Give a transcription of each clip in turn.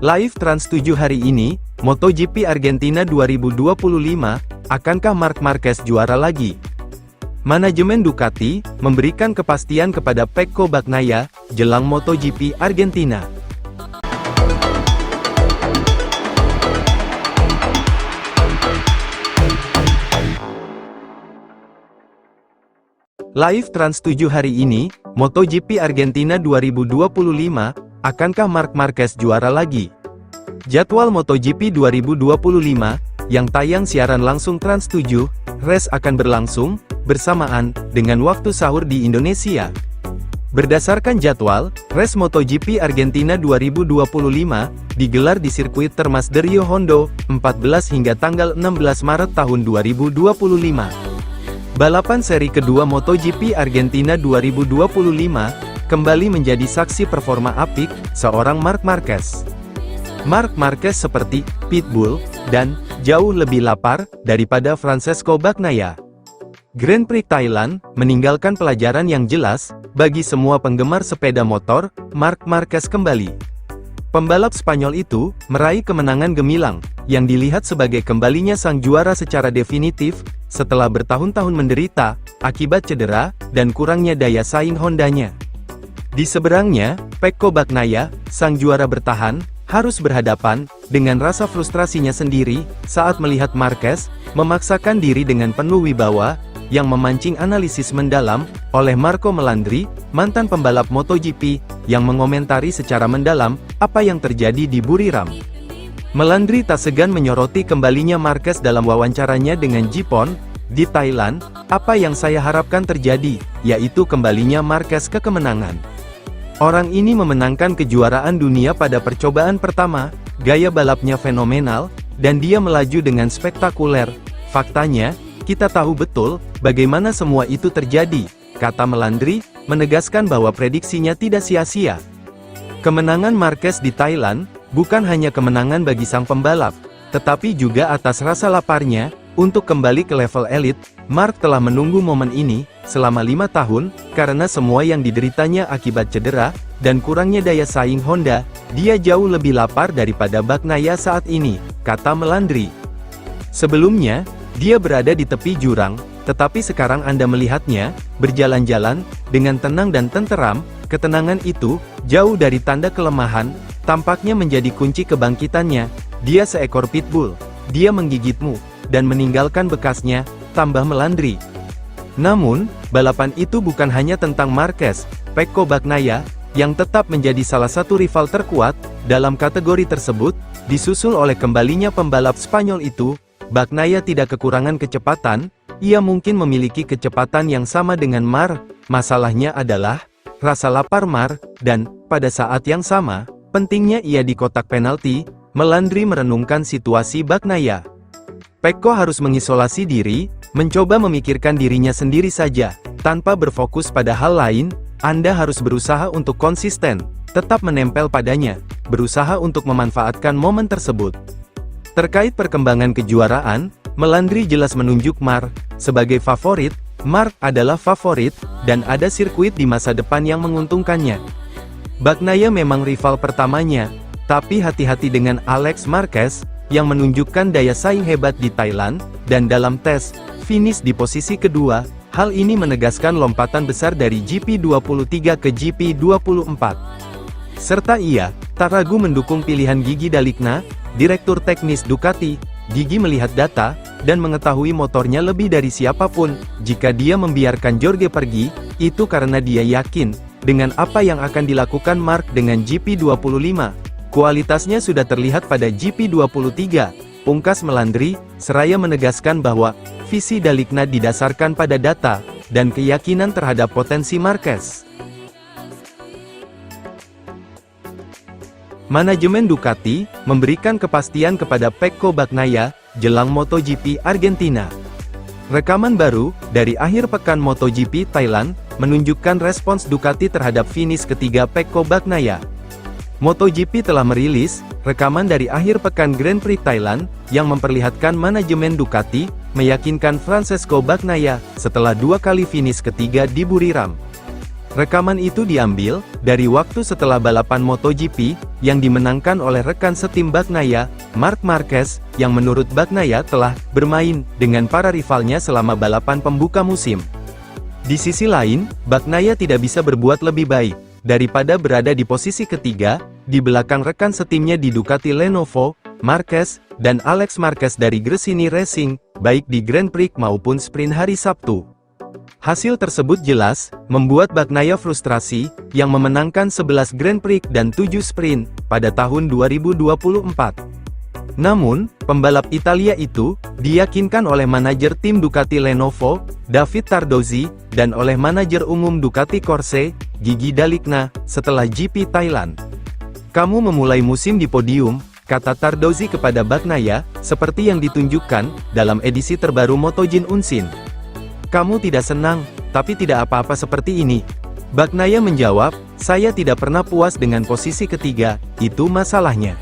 Live Trans 7 hari ini, MotoGP Argentina 2025, akankah Marc Marquez juara lagi? Manajemen Ducati, memberikan kepastian kepada Pecco Bagnaia, jelang MotoGP Argentina. Live Trans 7 hari ini, MotoGP Argentina 2025, akankah Marc Marquez juara lagi? Jadwal MotoGP 2025, yang tayang siaran langsung Trans 7, race akan berlangsung, bersamaan, dengan waktu sahur di Indonesia. Berdasarkan jadwal, race MotoGP Argentina 2025, digelar di sirkuit Termas de Rio Hondo, 14 hingga tanggal 16 Maret tahun 2025. Balapan seri kedua MotoGP Argentina 2025, kembali menjadi saksi performa apik seorang Marc Marquez. Marc Marquez seperti Pitbull dan jauh lebih lapar daripada Francesco Bagnaia. Grand Prix Thailand meninggalkan pelajaran yang jelas bagi semua penggemar sepeda motor. Marc Marquez kembali. Pembalap Spanyol itu meraih kemenangan gemilang yang dilihat sebagai kembalinya sang juara secara definitif setelah bertahun-tahun menderita akibat cedera dan kurangnya daya saing Hondanya. Di seberangnya, Pecco Bagnaia, sang juara bertahan, harus berhadapan dengan rasa frustrasinya sendiri saat melihat Marquez memaksakan diri dengan penuh wibawa, yang memancing analisis mendalam oleh Marco Melandri, mantan pembalap MotoGP, yang mengomentari secara mendalam apa yang terjadi di Buriram. Melandri tak segan menyoroti kembalinya Marquez dalam wawancaranya dengan Jipon di Thailand. Apa yang saya harapkan terjadi, yaitu kembalinya Marquez ke kemenangan. Orang ini memenangkan kejuaraan dunia pada percobaan pertama, gaya balapnya fenomenal, dan dia melaju dengan spektakuler. Faktanya, kita tahu betul bagaimana semua itu terjadi, kata Melandri, menegaskan bahwa prediksinya tidak sia-sia. Kemenangan Marquez di Thailand bukan hanya kemenangan bagi sang pembalap, tetapi juga atas rasa laparnya untuk kembali ke level elit. Marc telah menunggu momen ini selama 5 tahun, karena semua yang dideritanya akibat cedera dan kurangnya daya saing Honda. Dia jauh lebih lapar daripada Bagnaia saat ini, kata Melandri. Sebelumnya, dia berada di tepi jurang, tetapi sekarang Anda melihatnya berjalan-jalan dengan tenang dan tenteram. Ketenangan itu jauh dari tanda kelemahan, tampaknya menjadi kunci kebangkitannya. Dia seekor pitbull, dia menggigitmu dan meninggalkan bekasnya, tambah Melandri. Namun, balapan itu bukan hanya tentang Marquez. Pecco Bagnaia, yang tetap menjadi salah satu rival terkuat dalam kategori tersebut, disusul oleh kembalinya pembalap Spanyol itu. Bagnaia tidak kekurangan kecepatan, ia mungkin memiliki kecepatan yang sama dengan Marc. Masalahnya adalah rasa lapar Marc, dan pada saat yang sama, pentingnya ia di kotak penalti. Melandri merenungkan situasi Bagnaia. Pecco harus mengisolasi diri, mencoba memikirkan dirinya sendiri saja, tanpa berfokus pada hal lain. Anda harus berusaha untuk konsisten, tetap menempel padanya, berusaha untuk memanfaatkan momen tersebut. Terkait perkembangan kejuaraan, Melandri jelas menunjuk Marc sebagai favorit. Marc adalah favorit, dan ada sirkuit di masa depan yang menguntungkannya. Bagnaia memang rival pertamanya, tapi hati-hati dengan Alex Marquez, yang menunjukkan daya saing hebat di Thailand, dan dalam tes finish di posisi kedua. Hal ini menegaskan lompatan besar dari GP23 ke GP24. Serta ia tak ragu mendukung pilihan Gigi Dalikna, direktur teknis Ducati. Gigi melihat data dan mengetahui motornya lebih dari siapapun. Jika dia membiarkan Jorge pergi, itu karena dia yakin dengan apa yang akan dilakukan Marc dengan GP25. Kualitasnya sudah terlihat pada GP23, pungkas Melandri, seraya menegaskan bahwa visi Dalikna didasarkan pada data dan keyakinan terhadap potensi Marquez. Manajemen Ducati memberikan kepastian kepada Pecco Bagnaia jelang MotoGP Argentina. Rekaman baru dari akhir pekan MotoGP Thailand menunjukkan respons Ducati terhadap finish ketiga Pecco Bagnaia. MotoGP telah merilis rekaman dari akhir pekan Grand Prix Thailand yang memperlihatkan manajemen Ducati meyakinkan Francesco Bagnaia setelah 2 kali finish ketiga di Buriram. Rekaman itu diambil dari waktu setelah balapan MotoGP yang dimenangkan oleh rekan setim Bagnaia, Marc Marquez, yang menurut Bagnaia telah bermain dengan para rivalnya selama balapan pembuka musim. Di sisi lain, Bagnaia tidak bisa berbuat lebih baik daripada berada di posisi ketiga, di belakang rekan setimnya di Ducati Lenovo, Marquez, dan Alex Marquez dari Gresini Racing, baik di Grand Prix maupun sprint hari Sabtu. Hasil tersebut jelas membuat Bagnaia frustrasi, yang memenangkan 11 Grand Prix dan 7 sprint pada tahun 2024. Namun, pembalap Italia itu diyakinkan oleh manajer tim Ducati Lenovo, David Tardozzi, dan oleh manajer umum Ducati Corse, Gigi Dalicna, setelah GP Thailand. "Kamu memulai musim di podium," kata Tardozzi kepada Bagnaia, seperti yang ditunjukkan dalam edisi terbaru MotoGP Unshin. "Kamu tidak senang, tapi tidak apa-apa seperti ini." Bagnaia menjawab, "Saya tidak pernah puas dengan posisi ketiga, itu masalahnya."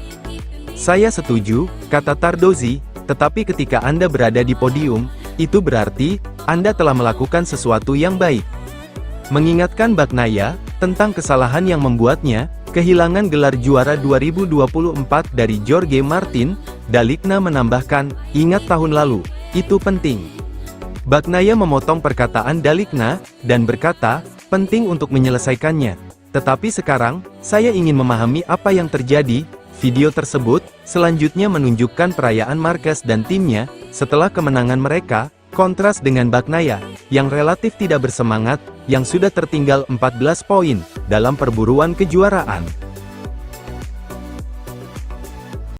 "Saya setuju," kata Tardozzi, "tetapi ketika Anda berada di podium, itu berarti Anda telah melakukan sesuatu yang baik." Mengingatkan Bagnaia tentang kesalahan yang membuatnya kehilangan gelar juara 2024 dari Jorge Martin, Dalicna menambahkan, "Ingat tahun lalu, itu penting." Bagnaia memotong perkataan Dalicna, dan berkata, "Penting untuk menyelesaikannya. Tetapi sekarang, saya ingin memahami apa yang terjadi." Video tersebut, selanjutnya menunjukkan perayaan Marquez dan timnya, setelah kemenangan mereka, kontras dengan Bagnaia, yang relatif tidak bersemangat, yang sudah tertinggal 14 poin, dalam perburuan kejuaraan.